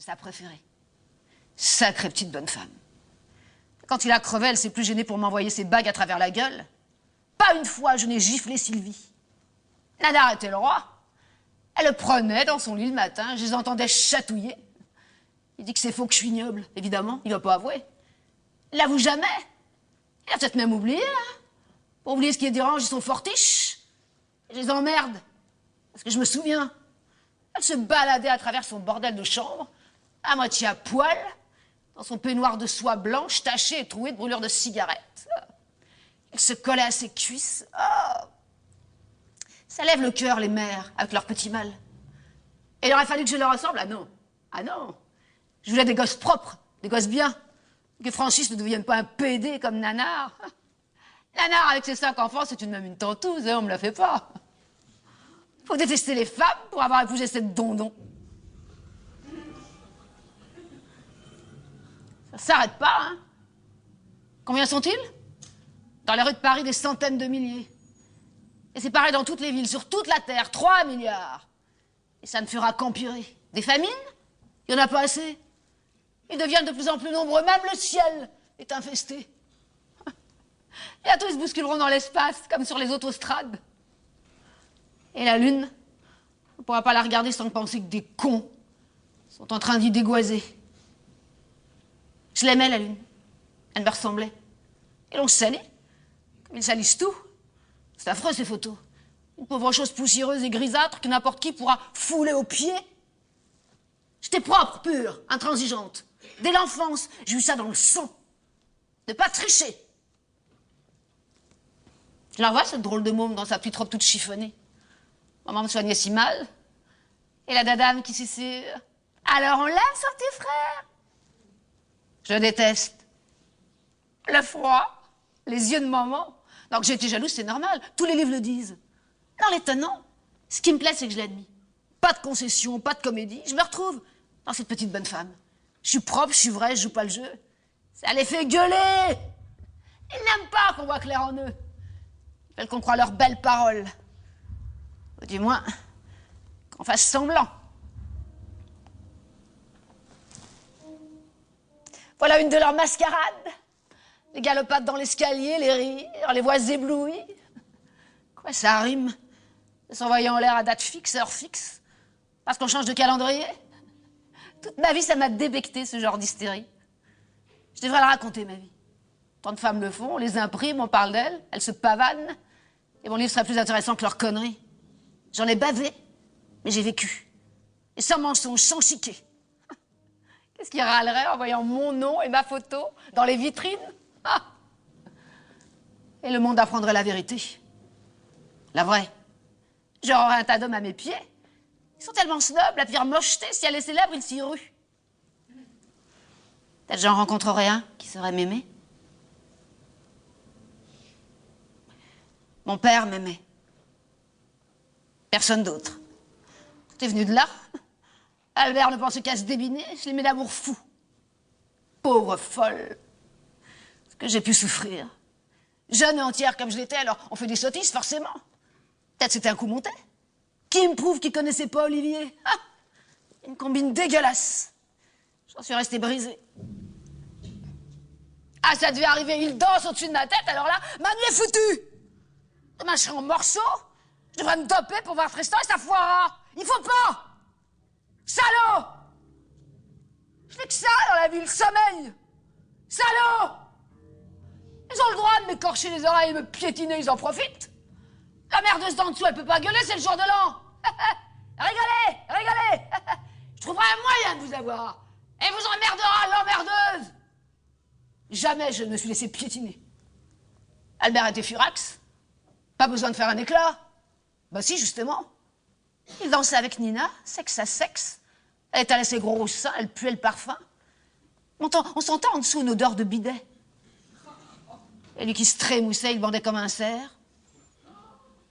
sa préférée. Sacrée petite bonne femme. Quand il a crevé, elle s'est plus gênée pour m'envoyer ses bagues à travers la gueule. Pas une fois je n'ai giflé Sylvie. Nanar était le roi. Elle le prenait dans son lit le matin, je les entendais chatouiller. Il dit que c'est faux, que je suis ignoble, évidemment, il va pas avouer. Il l'avoue jamais. Il a peut-être même oublié, hein. Pour oublier ce qui les dérange, ils sont fortiches. Je les emmerde. Parce que je me souviens, elle se baladait à travers son bordel de chambre, à moitié à poil, dans son peignoir de soie blanche, taché et troué de brûlures de cigarettes. Elle se collait à ses cuisses. Oh, ça lève le cœur, les mères, avec leur petit mal. Et il aurait fallu que je leur ressemble? Ah non. Ah non. Je voulais des gosses propres, des gosses bien. Que Francis ne devienne pas un PD comme Nanar. Nanar, avec ses 5 enfants, c'est même une tentouse, hein, on me la fait pas. Faut détester les femmes pour avoir épousé cette dondon. Ça s'arrête pas, hein. Combien sont-ils? Dans les rues de Paris, des centaines de milliers. Et c'est pareil dans toutes les villes, sur toute la Terre, 3 milliards. Et ça ne fera qu'empirer. Des famines? Il n'y en a pas assez. Ils deviennent de plus en plus nombreux, même le ciel est infesté. Bientôt, ils se bousculeront dans l'espace, comme sur les autostrades. Et la Lune, on ne pourra pas la regarder sans penser que des cons sont en train d'y dégoiser. Je l'aimais, la Lune. Elle me ressemblait. Et l'on se salit, comme ils salissent tout. C'est affreux, ces photos. Une pauvre chose poussiéreuse et grisâtre que n'importe qui pourra fouler aux pieds. J'étais propre, pure, intransigeante. Dès l'enfance, j'ai eu ça dans le sang. Ne pas tricher. Je la revois, cette drôle de môme, dans sa petite robe toute chiffonnée. Maman me soignait si mal. Et la dadame qui susurre. Alors on l'aime sur tes frères? Je déteste. Le froid, les yeux de maman. Donc j'ai été jalouse, c'est normal. Tous les livres le disent. Non, l'étonnant, ce qui me plaît, c'est que je l'admire. Pas de concession, pas de comédie. Je me retrouve dans cette petite bonne femme. Je suis propre, je suis vraie, je joue pas le jeu. Ça les fait gueuler. Ils n'aiment pas qu'on voit clair en eux. Ils veulent qu'on croie leurs belles paroles. Ou du moins, qu'on fasse semblant. Voilà une de leurs mascarades. Les galopades dans l'escalier, les rires, les voix éblouies. Quoi, ça rime? De s'envoyer en l'air à date fixe, heure fixe? Parce qu'on change de calendrier? Toute ma vie, ça m'a débecté, ce genre d'hystérie. Je devrais la raconter, ma vie. Tant de femmes le font, on les imprime, on parle d'elles, elles se pavanent. Et mon livre serait plus intéressant que leurs conneries. J'en ai bavé, mais j'ai vécu. Et sans mensonge, sans chiquer. Qu'est-ce qui râlerait en voyant mon nom et ma photo dans les vitrines? Ah. Et le monde apprendrait la vérité. La vraie. J'aurais un tas d'hommes à mes pieds. Ils sont tellement snobs, la pire mocheté, si elle est célèbre, ils s'y ruent. Peut-être j'en rencontrerais un qui saurait m'aimer. Mon père m'aimait. Personne d'autre. Tout est venu de là. Albert ne pensait qu'à se débiner, je l'aimais d'amour fou. Pauvre folle. Ce que j'ai pu souffrir. Jeune et entière comme je l'étais, alors on fait des sottises, forcément. Peut-être c'était un coup monté. Qui me prouve qu'il connaissait pas Olivier? Ah, une combine dégueulasse. J'en suis restée brisée. Ah, ça devait arriver, il danse au-dessus de ma tête, alors là, ma nuit est foutue. Demain, je serai en morceaux. Je devrais me doper pour voir Tristan et ça foirera. Il faut pas. Salaud. Je n'ai que ça dans la vie, le sommeil. Salaud. Ils ont le droit de m'écorcher les oreilles et me piétiner, ils en profitent. La merdeuse d'en dessous, elle peut pas gueuler, c'est le jour de l'an. Rigolez, rigolez. Je trouverai un moyen de vous avoir. Et vous emmerdera, l'emmerdeuse. Jamais je ne me suis laissé piétiner. Albert était furax. Pas besoin de faire un éclat. Bah si, justement. Il dansait avec Nina, sexe à sexe. Elle étalait ses gros seins, elle puait le parfum. On sentait en dessous une odeur de bidet. Et lui qui se trémoussait, il bandait comme un cerf.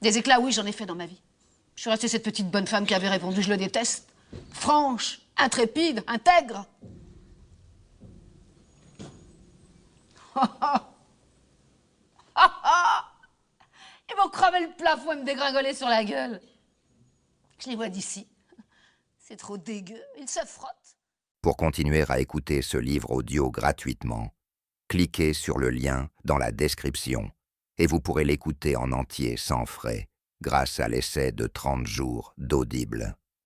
Des éclats, oui, j'en ai fait dans ma vie. Je suis restée cette petite bonne femme qui avait répondu « je le déteste ». Franche, intrépide, intègre. Ils vont crever le plafond et me dégringoler sur la gueule. Je les vois d'ici. C'est trop dégueu. Ils se frottent. Pour continuer à écouter ce livre audio gratuitement, cliquez sur le lien dans la description et vous pourrez l'écouter en entier sans frais grâce à l'essai de 30 jours d'Audible.